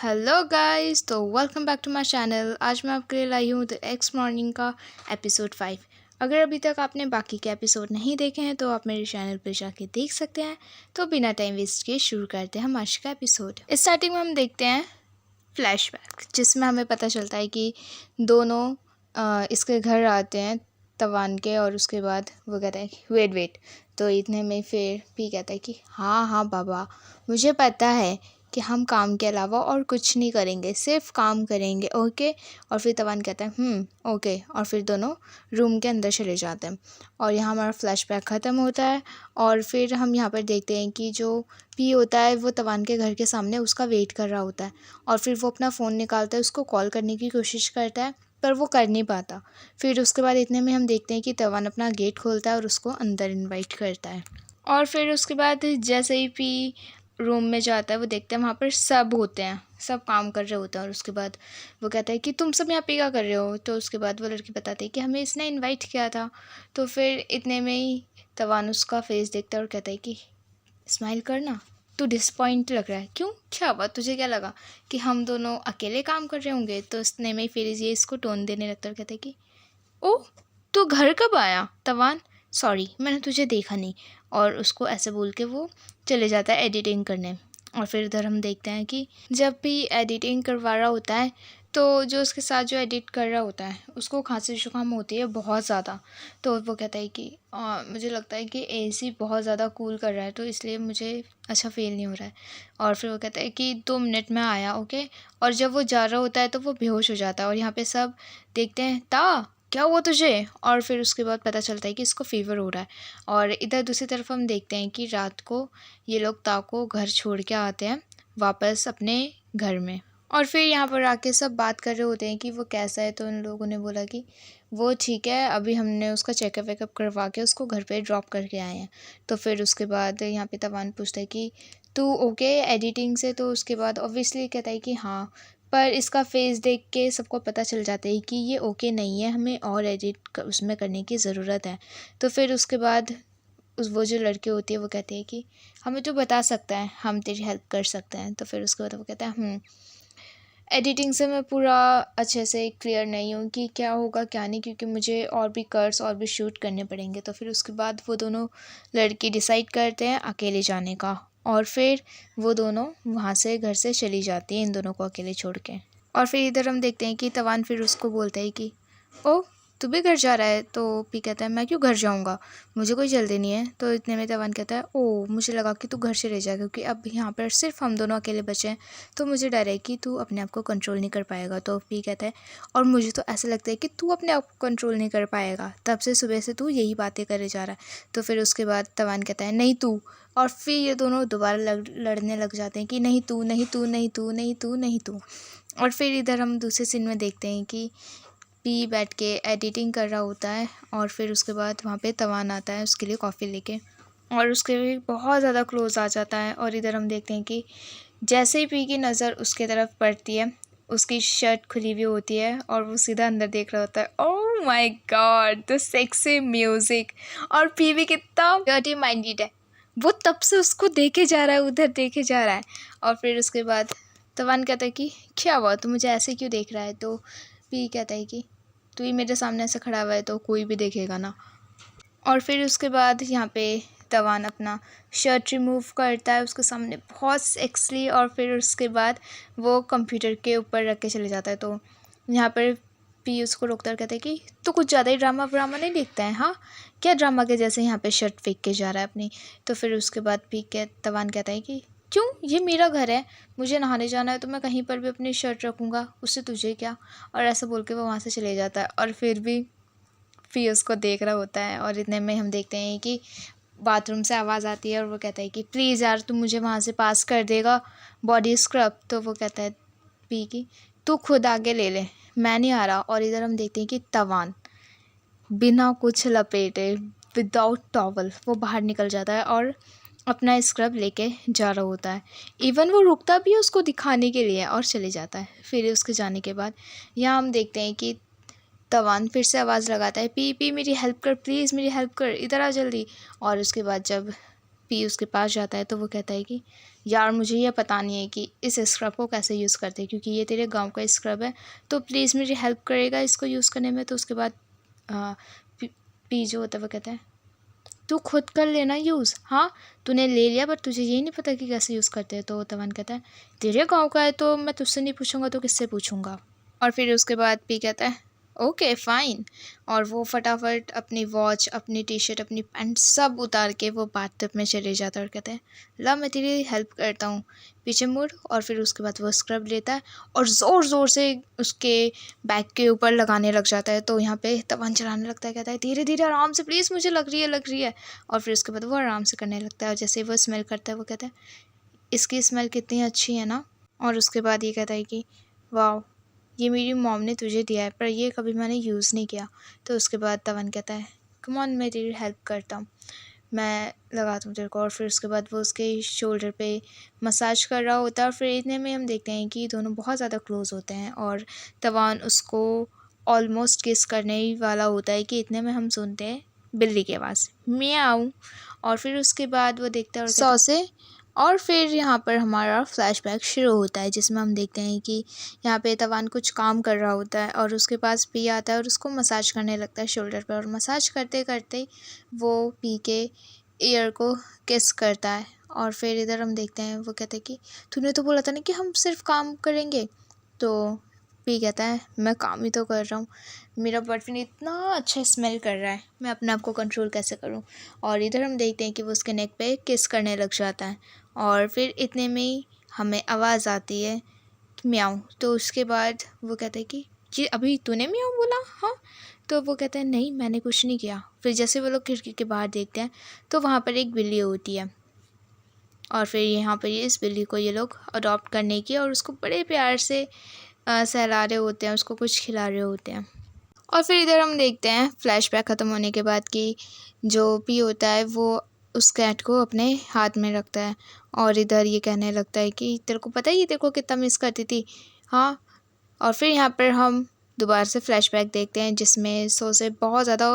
Hello guys, तो welcome back to my channel. आज मैं आपके लिए लाई हूँ द एक्स मॉर्निंग का एपिसोड 5। अगर अभी तक आपने बाकी के एपिसोड नहीं देखे हैं तो आप मेरे चैनल पर जाके देख सकते हैं। तो बिना टाइम वेस्ट किए शुरू करते हैं हम आज का एपिसोड। स्टार्टिंग में हम देखते हैं फ्लैशबैक, जिसमें हमें पता चलता है कि दोनों इसके घर आते हैं तवान के, और उसके बाद वो कहता है कि वेट। तो इतने में फिर भी कहता है कि हाँ हाँ बाबा, मुझे पता है कि हम काम के अलावा और कुछ नहीं करेंगे, सिर्फ काम करेंगे, ओके। और फिर तवान कहता है ओके, और फिर दोनों रूम के अंदर चले जाते हैं। और यहाँ हमारा फ्लैशबैक ख़त्म होता है। और फिर हम यहाँ पर देखते हैं कि जो पी होता है वो तवान के घर के सामने उसका वेट कर रहा होता है। और फिर वो अपना फ़ोन निकालता है, उसको कॉल करने की कोशिश करता है, पर वो कर नहीं पाता। फिर उसके बाद इतने में हम देखते हैं कि तवान अपना गेट खोलता है और उसको अंदर इनवाइट करता है। और फिर उसके बाद जैसे ही पी रूम में जाता है, वो देखते हैं वहाँ पर सब होते हैं, सब काम कर रहे होते हैं। और उसके बाद वो कहता है कि तुम सब यहाँ पे क्या कर रहे हो। तो उसके बाद वो लड़की बताती है कि हमें इसने इनवाइट किया था। तो फिर इतने में ही तवान उसका फेस देखता है और कहता है कि स्माइल करना, तू डिसपॉइंट लग रहा है, क्यों, क्या हुआ, तुझे क्या लगा कि हम दोनों अकेले काम कर रहे होंगे। तो इतने में ही फिर ये इसको टोन देने लगता है और कहता है कि ओह, तू घर कब आया तवान, सॉरी मैंने तुझे देखा नहीं। और उसको ऐसे बोल के वो चले जाता है एडिटिंग करने। और फिर इधर हम देखते हैं कि जब भी एडिटिंग करवा रहा होता है तो जो उसके साथ जो एडिट कर रहा होता है उसको खांसी जुकाम होती है बहुत ज़्यादा। तो वो कहता है कि मुझे लगता है कि एसी बहुत ज़्यादा कूल कर रहा है, तो इसलिए मुझे अच्छा फील नहीं हो रहा है। और फिर वो कहता है कि 2 मिनट में आया, ओके। और जब वो जा रहा होता है तो वो बेहोश हो जाता है। और यहाँ पे सब देखते हैं, क्या हुआ तुझे। और फिर उसके बाद पता चलता है कि इसको फ़ीवर हो रहा है। और इधर दूसरी तरफ हम देखते हैं कि रात को ये लोग को घर छोड़ के आते हैं वापस अपने घर में। और फिर यहाँ पर आके सब बात कर रहे होते हैं कि वो कैसा है। तो उन लोगों ने बोला कि वो ठीक है, अभी हमने उसका चेकअप वेकअप करवा के उसको घर पे ड्रॉप करके आए हैं। तो फिर उसके बाद यहाँ पे तवान पूछता है कि तू ओके एडिटिंग से। तो उसके बाद ऑब्वियसली कहता है कि हाँ, पर इसका फेस देख के सबको पता चल जाता है कि ये ओके नहीं है, हमें और एडिट उसमें करने की ज़रूरत है। तो फिर उसके बाद वो जो लड़की होती है वो कहती है कि हमें तो बता सकता है, हम तेरी हेल्प कर सकते हैं। तो फिर उसके बाद वो कहता है एडिटिंग से मैं पूरा अच्छे से क्लियर नहीं हूँ कि क्या होगा क्या नहीं, क्योंकि मुझे और भी कर्स और भी शूट करने पड़ेंगे। तो फिर उसके बाद वो दोनों लड़की डिसाइड करते हैं अकेले जाने का। और फिर वो दोनों वहाँ से घर से चली जाती हैं इन दोनों को अकेले छोड़ के। और फिर इधर हम देखते हैं कि तवान फिर उसको बोलता है कि ओ, तू भी घर जा रहा है। तो पी कहता है मैं क्यों घर जाऊंगा, मुझे कोई जल्दी नहीं है। तो इतने में तवान कहता है ओ, मुझे लगा कि तू घर चले जाएगा, क्योंकि अब यहाँ पर सिर्फ हम दोनों अकेले बचे हैं, तो मुझे डर है कि तू अपने आप को कंट्रोल नहीं कर पाएगा। तो पी कहता है और मुझे तो ऐसा लगता है कि तू अपने आप को कंट्रोल नहीं कर पाएगा, तब से सुबह से तू यही बातें करे जा रहा है। तो फिर उसके बाद तवान कहता है नहीं तू। और फिर ये दोनों दोबारा लड़ने लग जाते हैं कि नहीं तू, नहीं तू, नहीं तू, नहीं तू, नहीं तू। और फिर इधर हम दूसरे सीन में देखते हैं कि पी बैठ के एडिटिंग कर रहा होता है। और फिर उसके बाद वहाँ पे तवान आता है उसके लिए कॉफ़ी लेके, और उसके भी बहुत ज़्यादा क्लोज आ जाता है। और इधर हम देखते हैं कि जैसे ही पी की नज़र उसके तरफ पड़ती है, उसकी शर्ट खुली हुई होती है और वो सीधा अंदर देख रहा होता है। Oh my God, the sexy music. और पी भी कितना डर्टी माइंडेड है, वो तब से उसको देखे जा रहा है, उधर देखे जा रहा है। और फिर उसके बाद तवान कहता है कि क्या हुआ, तू मुझे ऐसे क्यों देख रहा है। तो पी कहता है कि तू ही मेरे सामने ऐसे खड़ा हुआ है तो कोई भी देखेगा ना। और फिर उसके बाद यहाँ पे तवान अपना शर्ट रिमूव करता है उसके सामने बहुत सेक्सली। और फिर उसके बाद वो कंप्यूटर के ऊपर रख के चले जाता है। तो यहाँ पर पी उसको रोकता है और कहता है कि तू कुछ ज़्यादा ही ड्रामा व्रामा नहीं देखता है, हाँ, क्या ड्रामा के जैसे यहाँ पे शर्ट फेंक के जा रहा है अपनी। तो फिर उसके बाद तवान कहता है कि क्यों, ये मेरा घर है, मुझे नहाने जाना है तो मैं कहीं पर भी अपनी शर्ट रखूँगा, उससे तुझे क्या। और ऐसा बोल के वो वहाँ से चले जाता है। और फिर उसको देख रहा होता है। और इतने में हम देखते हैं कि बाथरूम से आवाज़ आती है और वो कहता है कि प्लीज़ यार तुम मुझे वहाँ से पास कर देगा बॉडी स्क्रब। तो वो कहता है पी की तू खुद आगे ले ले, मैं नहीं आ रहा। और इधर हम देखते हैं कि तवान बिना कुछ लपेटे, विदाउट टॉवल, वो बाहर निकल जाता है और अपना स्क्रब लेके जा रहा होता है। इवन वो रुकता भी है उसको दिखाने के लिए और चले जाता है। फिर उसके जाने के बाद यहाँ हम देखते हैं कि तवान फिर से आवाज़ लगाता है पी मेरी हेल्प कर, प्लीज़ मेरी हेल्प कर, इधर आ जल्दी। और उसके बाद जब पी उसके पास जाता है तो वो कहता है कि यार मुझे ये पता नहीं है कि इस स्क्रब को कैसे यूज़ करते हैं, क्योंकि ये तेरे गांव का स्क्रब है, तो प्लीज़ मेरी हेल्प करेगा इसको यूज़ करने में। तो उसके बाद पी जो होता है वो कहता है तू खुद कर लेना यूज़, हाँ तूने ले लिया पर तुझे ये नहीं पता कि कैसे यूज़ करते हैं। तो तवन कहता है तेरे गांव का है तो मैं तुझसे नहीं पूछूंगा तो किससे पूछूंगा। और फिर उसके बाद पी कहता है ओके फ़ाइन, और वो फटाफट अपनी वॉच, अपनी टी शर्ट, अपनी पैंट सब उतार के वो बाथटब में चले जाता है और कहता है ला मैं तेरी हेल्प करता हूँ, पीछे मुड़। और फिर उसके बाद वो स्क्रब लेता है और ज़ोर ज़ोर से उसके बैक के ऊपर लगाने लग जाता है। तो यहाँ पे तवन चलाने लगता है, कहता है धीरे धीरे आराम से प्लीज़, मुझे लग रही है। और फिर उसके बाद वो आराम से करने लगता है और जैसे वो स्मेल करता है वो कहता है इसकी स्मेल कितनी अच्छी है ना। और उसके बाद ये कहता है कि वाह ये मेरी मॉम ने तुझे दिया है पर ये कभी मैंने यूज़ नहीं किया। तो उसके बाद तवन कहता है कम ऑन मैं तेरी हेल्प करता हूँ, मैं लगाता हूँ तेरे को। और फिर उसके बाद वो उसके शोल्डर पे मसाज कर रहा होता है और फिर इतने में हम देखते हैं कि दोनों बहुत ज़्यादा क्लोज़ होते हैं और तवान उसको ऑलमोस्ट किस करने ही वाला होता है कि इतने में हम सुनते हैं बिल्ली की आवाज़ म्याऊं। और फिर उसके बाद वो देखता है और सौ से। और फिर यहाँ पर हमारा फ्लैशबैक शुरू होता है जिसमें हम देखते हैं कि यहाँ पे तवान कुछ काम कर रहा होता है और उसके पास पी आता है और उसको मसाज करने लगता है शोल्डर पर। और मसाज करते करते वो पी के ईयर को किस करता है। और फिर इधर हम देखते हैं वो कहते हैं कि तूने तो बोला था ना कि हम सिर्फ काम करेंगे। तो पी कहता है मैं काम ही तो कर रहा हूँ, मेरा बॉयफ्रेंड इतना अच्छा स्मेल कर रहा है, मैं अपने आप को कंट्रोल कैसे करूँ। और इधर हम देखते हैं कि वो उसके नेक पे किस करने लग जाता है और फिर इतने में ही हमें आवाज़ आती है म्याऊं। तो उसके बाद वो कहता है कि जी अभी तूने म्याऊं बोला, हाँ। तो वो कहता है नहीं मैंने कुछ नहीं किया। फिर जैसे वो लोग खिड़की के बाहर देखते हैं तो वहाँ पर एक बिल्ली होती है और फिर यहाँ पर इस बिल्ली को ये लोग अडॉप्ट करने की और उसको बड़े प्यार से सहला रहे होते हैं, उसको कुछ खिला रहे होते हैं। और फिर इधर हम देखते हैं फ्लैशबैक ख़त्म होने के बाद कि जो पी होता है वो उस कैट को अपने हाथ में रखता है और इधर ये कहने लगता है कि तेरे को पता है ये तेरे को कितना मिस करती थी, हाँ। और फिर यहाँ पर हम दोबारा से फ्लैशबैक देखते हैं जिसमें सो से बहुत ज़्यादा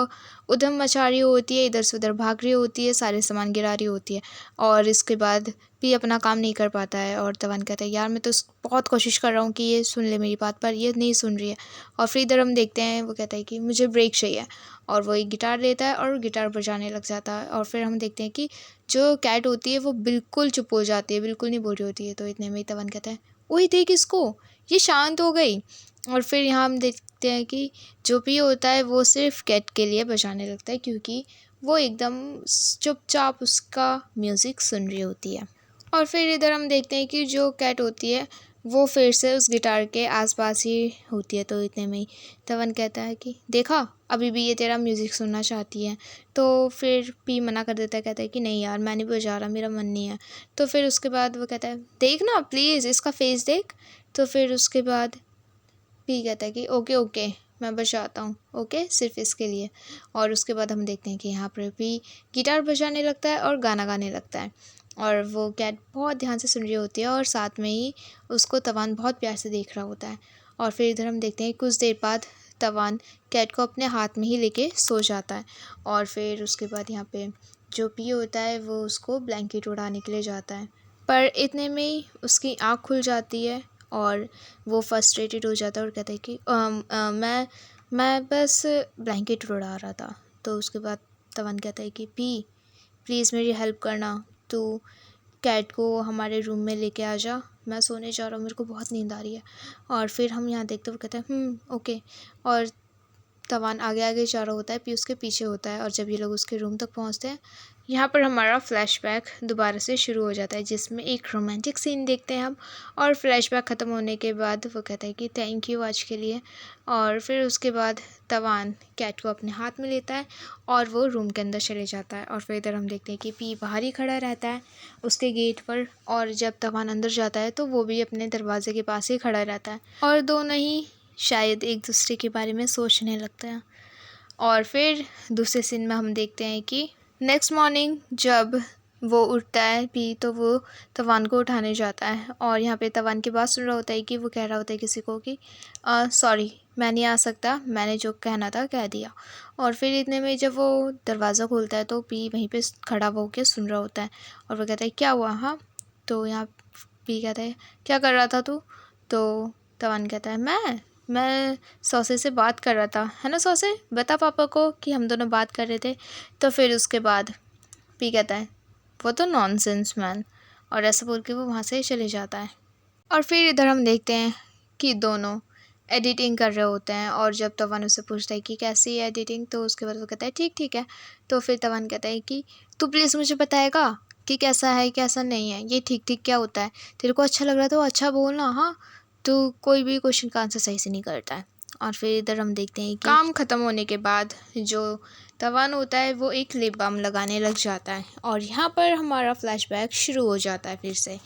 उधम मचा रही होती है, इधर से उधर भाग रही होती है, सारे सामान गिरा रही होती है। और इसके बाद भी अपना काम नहीं कर पाता है और तवन कहता है यार मैं तो बहुत कोशिश कर रहा हूँ कि ये सुन ले मेरी बात पर ये नहीं सुन रही है। और फिर इधर हम देखते हैं वो कहता है कि मुझे ब्रेक चाहिए और वो एक गिटार लेता है और गिटार बजाने लग जाता है। और फिर हम देखते हैं कि जो कैट होती है वो बिल्कुल चुप हो जाती है, बिल्कुल नहीं बोल रही होती है। तो इतने में ही तवन कहता है वही देख इसको, ये शांत हो गई। और फिर यहाँ हम देखते हैं कि जो भी होता है वो सिर्फ कैट के लिए बजाने लगता है क्योंकि वो एकदम चुपचाप उसका म्यूज़िक सुन रही होती है। और फिर इधर हम देखते हैं कि जो कैट होती है वो फिर से उस गिटार के आसपास ही होती है। तो इतने में ही तवन कहता है कि देखा अभी भी ये तेरा म्यूज़िक सुनना चाहती है। तो फिर पी मना कर देता है, कहता है कि नहीं यार मैं नहीं बजा रहा, मेरा मन नहीं है। तो फिर उसके बाद वो कहता है देख ना प्लीज़ इसका फेस देख। तो फिर उसके बाद पी कहता है कि ओके ओके मैं बजाता हूँ, ओके सिर्फ इसके लिए। और उसके बाद हम देखते हैं कि यहाँ पर पी गिटार बजाने लगता है और गाना गाने लगता है और वो कैट बहुत ध्यान से सुन रही होती है और साथ में ही उसको तवान बहुत प्यार से देख रहा होता है। और फिर इधर हम देखते हैं कुछ देर बाद तवान कैट को अपने हाथ में ही लेके सो जाता है। और फिर उसके बाद यहाँ पे जो पी होता है वो उसको ब्लैंकेट उड़ाने के लिए जाता है पर इतने में ही उसकी आँख खुल जाती है और वो फ्रस्ट्रेटेड हो जाता है और कहता है कि मैं बस ब्लैंकेट उड़ा रहा था। तो उसके बाद तवन कहता है कि पी प्लीज़ मेरी हेल्प करना, तू कैट को हमारे रूम में लेके आ जा, मैं सोने जा रहा हूँ, मेरे को बहुत नींद आ रही है। और फिर हम यहाँ देखते हुए कहते हैं ओके। और तवान आगे आगे जा रहा होता है, पी उसके पीछे होता है और जब ये लोग उसके रूम तक पहुँचते हैं यहाँ पर हमारा फ्लैशबैक दोबारा से शुरू हो जाता है जिसमें एक रोमांटिक सीन देखते हैं हम। और फ्लैशबैक ख़त्म होने के बाद वो कहता है कि थैंक यू आज के लिए। और फिर उसके बाद तवान कैट को अपने हाथ में लेता है और वो रूम के अंदर चले जाता है। और फिर इधर हम देखते हैं कि पी बाहर ही खड़ा रहता है उसके गेट पर और जब तवान अंदर जाता है तो वो भी अपने दरवाजे के पास ही खड़ा रहता है और दोनों ही शायद एक दूसरे के बारे में सोचने लगते हैं। और फिर दूसरे सीन में हम देखते हैं कि नेक्स्ट मॉर्निंग जब वो उठता है पी, तो वो तवान को उठाने जाता है और यहाँ पे तवान की बात सुन रहा होता है कि वो कह रहा होता है किसी को कि सॉरी मैं नहीं आ सकता, मैंने जो कहना था कह दिया। और फिर इतने में जब वो दरवाज़ा खोलता है तो पी वहीं पे खड़ा होकर सुन रहा होता है और वो कहता है क्या हुआ। हाँ, तो यहाँ पी कहता है क्या कर रहा था तू। तो तवान कहता है मैं सौसे से बात कर रहा था, है ना सौसे, बता पापा को कि हम दोनों बात कर रहे थे। तो फिर उसके बाद पी कहता है वो तो नॉनसेंस मैन, और ऐसा बोल के वो वहाँ से चले जाता है। और फिर इधर हम देखते हैं कि दोनों एडिटिंग कर रहे होते हैं और जब तवन उससे पूछता है कि कैसी है एडिटिंग, तो उसके बाद वो कहता है ठीक ठीक है। तो फिर तवन कहता है कि तू प्लीज़ मुझे बताएगा कि कैसा है कैसा नहीं है, ये ठीक ठीक क्या होता है, तेरे को अच्छा लग रहा है तो अच्छा बोलना। हाँ, तो कोई भी क्वेश्चन का आंसर सही से नहीं करता है। और फिर इधर हम देखते हैं कि काम ख़त्म होने के बाद जो तवान होता है वो एक लिप बाम लगाने लग जाता है और यहाँ पर हमारा फ्लैशबैक शुरू हो जाता है फिर से,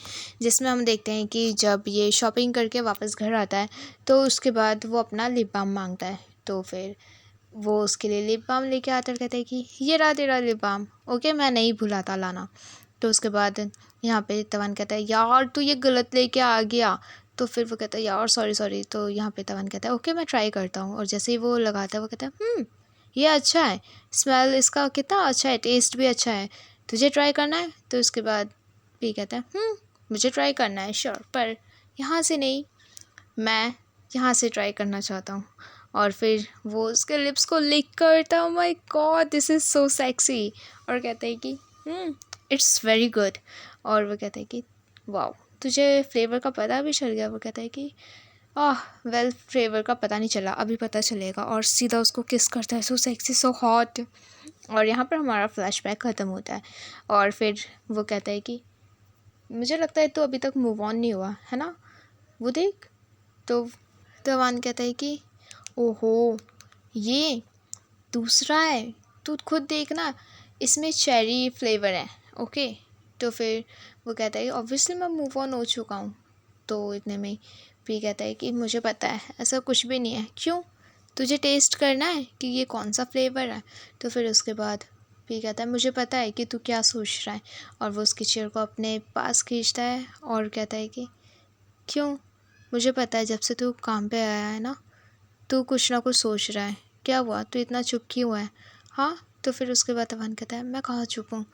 जिसमें हम देखते हैं कि जब ये शॉपिंग करके वापस घर आता है तो उसके बाद वो अपना लिप बाम मांगता है। तो फिर वो उसके लिए लिप बाम लेके आता है, कहता है कि ये रहा तेरा लिप बाम, ओके मैं नहीं भुलाता लाना। तो उसके बाद यहाँ पे तवन कहता है यार तू ये गलत लेके आ गया। तो फिर वो कहता है यार सॉरी सॉरी। तो यहाँ पे तवन कहता है ओके मैं ट्राई करता हूँ, और जैसे ही वो लगाता है वो कहता है ये अच्छा है, स्मेल इसका कितना अच्छा है, टेस्ट भी अच्छा है, तुझे ट्राई करना है। तो उसके बाद पी कहता है मुझे ट्राई करना है श्योर, पर यहाँ से नहीं, मैं यहाँ से ट्राई करना चाहता हूँ। और फिर वो उसके लिप्स को लिक करता है, oh my God this is so sexy, और कहता है कि इट्स वेरी गुड। और वो कहता है कि वाओ तुझे फ्लेवर का पता भी चल गया। वो कहता है कि वेल फ्लेवर का पता नहीं चला, अभी पता चलेगा, और सीधा उसको किस करता है, सो सेक्सी सो हॉट। और यहाँ पर हमारा फ्लैशबैक ख़त्म होता है और फिर वो कहता है कि मुझे लगता है तो अभी तक मूव ऑन नहीं हुआ है ना, वो देख। तो तवान कहता है कि ओहो ये दूसरा है, तू खुद देखना इसमें चेरी फ्लेवर है, ओके। तो फिर वो कहता है ऑब्वियसली मैं मूव ऑन हो चुका हूँ। तो इतने में पी कहता है कि मुझे पता है ऐसा कुछ भी नहीं है, क्यों तुझे टेस्ट करना है कि ये कौन सा फ्लेवर है। तो फिर उसके बाद पी कहता है मुझे पता है कि तू क्या सोच रहा है, और वो उसकी चेयर को अपने पास खींचता है और कहता है कि क्यों, मुझे पता है जब से तू काम पे आया है ना तू कुछ ना कुछ सोच रहा है, क्या हुआ तू इतना चुप क्यों हुआ है। हाँ, तो फिर उसके बाद तवन कहता है मैं कहाँ चुप हूँ,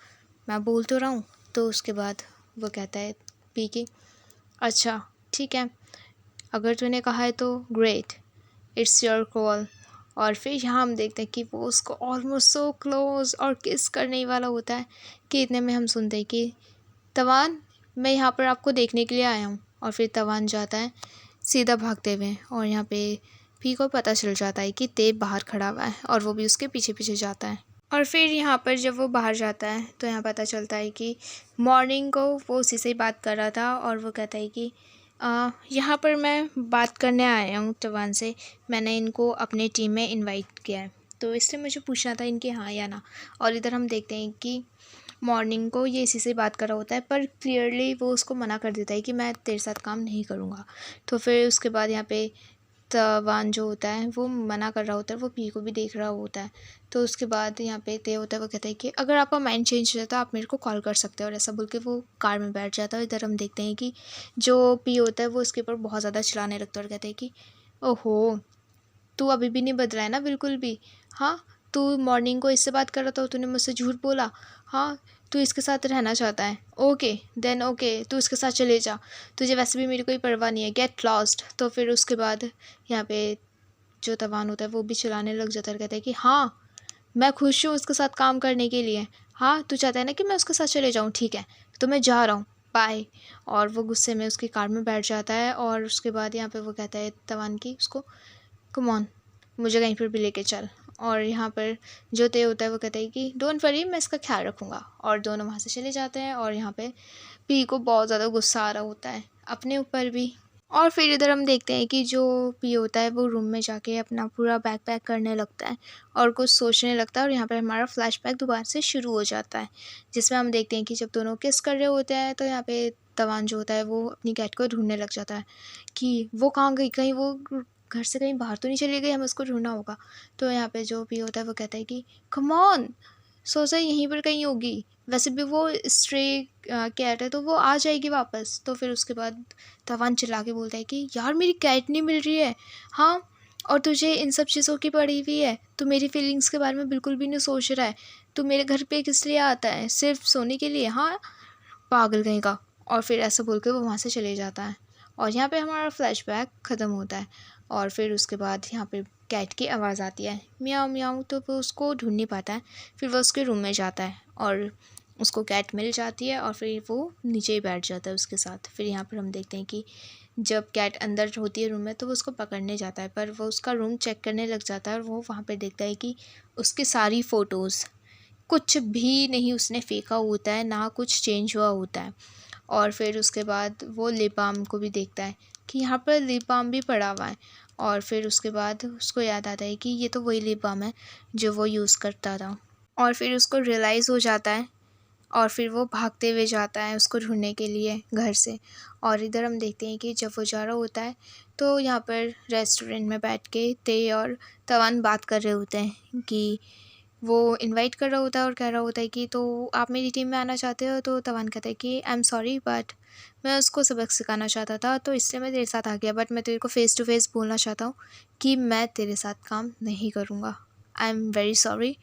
मैं बोल तो रहा हूँ। तो उसके बाद वो कहता है पी की अच्छा ठीक है, अगर तूने कहा है तो ग्रेट, इट्स योर कॉल। और फिर यहाँ हम देखते हैं कि वो उसको ऑलमोस्ट सो क्लोज और किस करने ही वाला होता है कि इतने में हम सुनते हैं कि तवान मैं यहाँ पर आपको देखने के लिए आया हूँ। और फिर तवान जाता है सीधा भागते हुए, और यहाँ पे पी को पता चल जाता है कि तेब बाहर खड़ा हुआ है और वो भी उसके पीछे पीछे जाता है। और फिर यहाँ पर जब वो बाहर जाता है तो यहाँ पता चलता है कि मॉर्निंग को वो उसी से ही बात कर रहा था, और वो कहता है कि यहाँ पर मैं बात करने आया हूँ तवान से, मैंने इनको अपने टीम में इनवाइट किया है, तो इसलिए मुझे पूछना था इनके हाँ या ना। और इधर हम देखते हैं कि मॉर्निंग को ये इसी से बात कर रहा होता है, पर क्लियरली वो उसको मना कर देता है कि मैं तेरे साथ काम नहीं करूँगा। तो फिर उसके बाद यहाँ पे तवान जो होता है वो मना कर रहा होता है, वो पी को भी देख रहा होता है। तो उसके बाद यहाँ पे ते होता है, वो कहता है कि अगर आपका माइंड चेंज हो जाता है आप मेरे को कॉल कर सकते हो, और ऐसा बोल के वो कार में बैठ जाता है। इधर हम देखते हैं कि जो पी होता है वो उसके ऊपर बहुत ज़्यादा चिल्लाने लगता है और कहता है कि ओहो तू अभी भी नहीं बदला है ना बिल्कुल भी। हाँ, तू मॉर्निंग को इससे बात कर रहा था, तूने मुझसे झूठ बोला। हाँ, तू इसके साथ रहना चाहता है, ओके देन ओके तू इसके साथ चले जा, तुझे वैसे भी मेरी कोई परवाह नहीं है, गेट लॉस्ट। तो फिर उसके बाद यहाँ पे जो तवान होता है वो भी चिल्लाने लग जाता है, कहता है कि हाँ मैं खुश हूँ उसके साथ काम करने के लिए, हाँ तू चाहता है ना कि मैं उसके साथ चले जाऊँ, ठीक है तो मैं जा रहा हूँ, बाय। और वो गुस्से में उसकी कार में बैठ जाता है। और उसके बाद यहाँ पे वो कहता है तवान की उसको कम ऑन मुझे कहीं पर भी लेके चल। और यहाँ पर जो तय होता है वो कहता है कि डोंट वरी मैं इसका ख्याल रखूँगा, और दोनों वहाँ से चले जाते हैं। और यहाँ पे पी को बहुत ज़्यादा गुस्सा आ रहा होता है अपने ऊपर भी। और फिर इधर हम देखते हैं कि जो पी होता है वो रूम में जाके अपना पूरा बैग पैक करने लगता है और कुछ सोचने लगता है। और यहाँ पर हमारा फ्लैशबैक दोबारा से शुरू हो जाता है, जिसमें हम देखते हैं कि जब दोनों किस कर रहे होते हैं तो यहाँ पे तवान जो होता है वो अपनी कैट को ढूंढने लग जाता है कि वो कहाँ गई, कहीं वो घर से कहीं बाहर तो नहीं चली गई, हमें उसको ढूंढना होगा। तो यहाँ पे जो भी होता है वो कहता है कि कम ऑन सोचा यहीं पर कहीं होगी, वैसे भी वो स्ट्रे कैट है तो वो आ जाएगी वापस। तो फिर उसके बाद तवान चिल्ला के बोलता है कि यार मेरी कैट नहीं मिल रही है। हाँ, और तुझे इन सब चीज़ों की पड़ी हुई है, तू मेरी फीलिंग्स के बारे में बिल्कुल भी नहीं सोच रहा है। तू मेरे घर पे किस लिए आता है, सिर्फ सोने के लिए? हाँ, पागल कहीं का। और फिर ऐसा बोल के वो वहाँ से चले जाता है। और यहाँ पे हमारा फ्लैशबैक ख़त्म होता है। और फिर उसके बाद यहाँ पे कैट की आवाज़ आती है, म्याऊं म्याऊं। तो वो उसको ढूंढ नहीं पाता है। फिर वो उसके रूम में जाता है और उसको कैट मिल जाती है और फिर वो नीचे ही बैठ जाता है उसके साथ। फिर यहाँ पर हम देखते हैं कि जब कैट अंदर होती है रूम में तो वो उसको पकड़ने जाता है, पर वो उसका रूम चेक करने लग जाता है और वो वहाँ पे देखता है कि उसकी सारी फ़ोटोज़, कुछ भी नहीं उसने फेंका होता है, ना कुछ चेंज हुआ होता है। और फिर उसके बाद वो लिप बाम को भी देखता है कि यहाँ पर लिप बाम भी पड़ा हुआ है। और फिर उसके बाद उसको याद आता है कि ये तो वही लिप बाम है जो वो यूज़ करता था। और फिर उसको रियलाइज़ हो जाता है और फिर वो भागते हुए जाता है उसको ढूंढने के लिए घर से। और इधर हम देखते हैं कि जब वो जा रहा होता है तो यहाँ पर रेस्टोरेंट में बैठ के ते और तवान बात कर रहे होते हैं कि वो इनवाइट कर रहा होता है और कह रहा होता है कि तो आप मेरी टीम में आना चाहते हो? तो तवान कहता है कि आई एम सॉरी, बट मैं उसको सबक सिखाना चाहता था तो इसलिए मैं तेरे साथ आ गया, बट मैं तेरे को फ़ेस टू फेस बोलना चाहता हूँ कि मैं तेरे साथ काम नहीं करूँगा। आई एम वेरी सॉरी,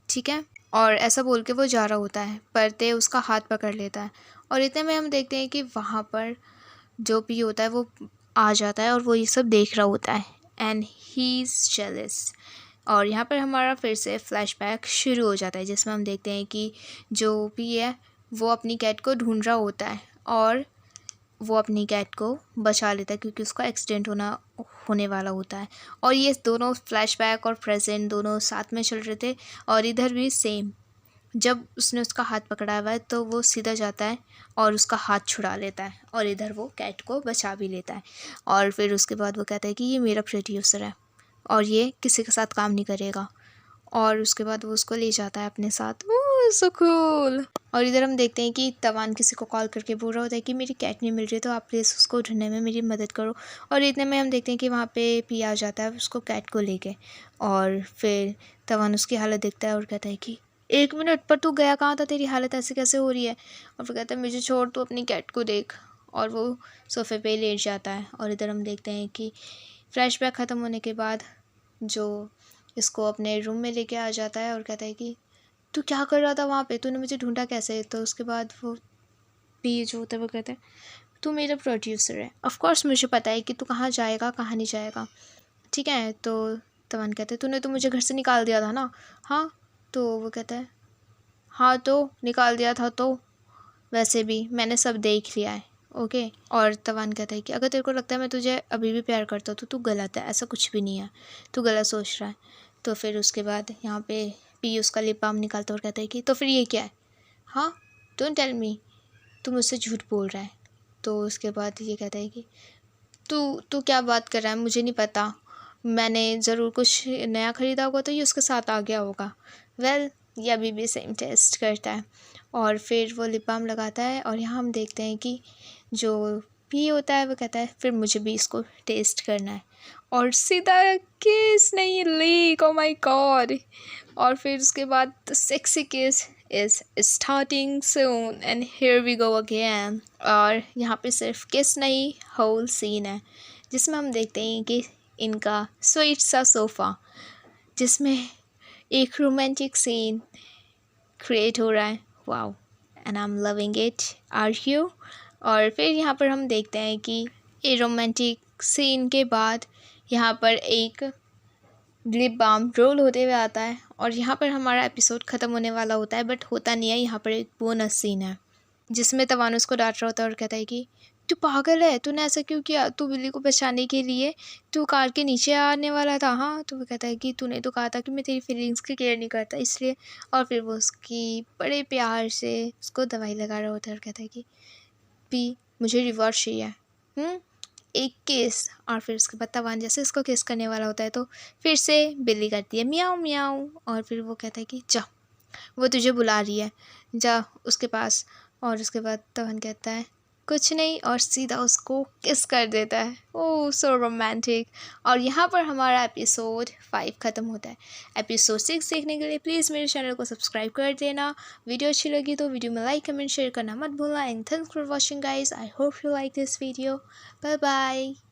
ठीक है? और ऐसा बोल के वो जा रहा होता है पर ते उसका हाथ पकड़ लेता है। और इतने में हम देखते हैं कि वहाँ पर जो भी होता है वो आ जाता है और वो ये सब देख रहा होता है एंड ही इज़ जेलस। और यहाँ पर हमारा फिर से फ्लैशबैक शुरू हो जाता है जिसमें हम देखते हैं कि जो भी है वो अपनी कैट को ढूंढ रहा होता है और वो अपनी कैट को बचा लेता है क्योंकि उसका एक्सीडेंट होने वाला होता है। और ये दोनों फ्लैशबैक और प्रेजेंट दोनों साथ में चल रहे थे। और इधर भी सेम, जब उसने उसका हाथ पकड़ा हुआ है तो वो सीधा जाता है और उसका हाथ छुड़ा लेता है और इधर वो कैट को बचा भी लेता है। और फिर उसके बाद वो कहता है कि ये मेरा प्रोड्यूसर है और ये किसी के साथ काम नहीं करेगा। और उसके बाद वो उसको ले जाता है अपने साथ। ओह सो कूल। और इधर हम देखते हैं कि तवान किसी को कॉल करके बोल रहा होता है कि मेरी कैट नहीं मिल रही तो आप प्लीज़ उसको ढूंढने में मेरी मदद करो। और इतने में हम देखते हैं कि वहाँ पे पी आ जाता है उसको कैट को लेके। और फिर तवान उसकी हालत देखता है और कहता है कि 1 मिनट, पर तू गया कहाँ था, तेरी हालत ऐसे कैसे हो रही है? और फिर कहता है मुझे छोड़, तू अपनी कैट को देख। और वो सोफे पे लेट जाता है। और इधर हम देखते हैं कि फ्लैशबैक ख़त्म होने के बाद जो इसको अपने रूम में लेके आ जाता है और कहता है कि तू क्या कर रहा था वहाँ पे, तूने मुझे ढूंढा कैसे? तो उसके बाद वो पी जो होता है वो कहता है तू मेरा प्रोड्यूसर है, ऑफ कोर्स मुझे पता है कि तू कहाँ जाएगा कहाँ नहीं जाएगा, ठीक है? तो तमन कहते हैं तूने तो मुझे घर से निकाल दिया था ना? हाँ। तो वो कहता है हाँ तो निकाल दिया था, तो वैसे भी मैंने सब देख लिया है, ओके। और तवान कहता है कि अगर तेरे को लगता है मैं तुझे अभी भी प्यार करता हूँ तो तू गलत है, ऐसा कुछ भी नहीं है, तू गलत सोच रहा है। तो फिर उसके बाद यहाँ पे पी उसका लिप बाम निकालता और कहता है कि तो फिर ये क्या है? हाँ, डोंट टेल मी, तू मुझसे झूठ बोल रहा है। तो उसके बाद ये कहता है कि तू तू क्या बात कर रहा है, मुझे नहीं पता, मैंने ज़रूर कुछ नया ख़रीदा होगा तो ये उसके साथ आ गया होगा। वेल, ये अभी भी सेम टेस्ट करता है। और फिर वो लिप बाम लगाता है और यहाँ हम देखते हैं कि जो पी होता है वो कहता है फिर मुझे भी इसको टेस्ट करना है। और सीधा किस नहीं लीक, ओ माय गॉड। और फिर उसके बाद the sexy kiss is starting soon and here we go again. और यहाँ पे सिर्फ किस नहीं, होल सीन है जिसमें हम देखते हैं कि इनका स्वीट सा सोफ़ा जिसमें एक रोमांटिक सीन क्रिएट हो रहा है। Wow, and I am loving it, are you? और फिर यहाँ पर हम देखते हैं कि ये रोमांटिक सीन के बाद यहाँ पर एक लिप बाम रोल होते हुए आता है और यहाँ पर हमारा एपिसोड ख़त्म होने वाला होता है, बट होता नहीं है। यहाँ पर एक बोनस सीन है जिसमें तवानुस को डांट रहा होता है और कहता है कि तू पागल है, तूने ऐसा क्यों किया? तू बिल्ली को बचाने के लिए तू कार के नीचे आने वाला था, हाँ? तो वो कहता है कि तूने तो कहा था कि मैं तेरी फीलिंग्स की केयर नहीं करता, इसलिए। और फिर वो उसकी बड़े प्यार से उसको दवाई लगा रहा होता है और कहता है कि पी, मुझे रिवॉर्ड चाहिए, एक किस। और फिर उसके बाद तवान जैसे उसको किस करने वाला होता है तो फिर से बिल्ली करती है म्याऊं म्याऊं। और फिर वो कहता है कि जा, वो तुझे बुला रही है, जा उसके पास। और उसके बाद तवान कहता है कुछ नहीं और सीधा उसको किस कर देता है। ओह सो रोमांटिक। और यहाँ पर हमारा एपिसोड 5 ख़त्म होता है। एपिसोड 6 देखने के लिए प्लीज़ मेरे चैनल को सब्सक्राइब कर देना। वीडियो अच्छी लगी तो वीडियो में लाइक कमेंट शेयर करना मत भूलना। And thanks for watching guys. I hope you like this video. Bye bye.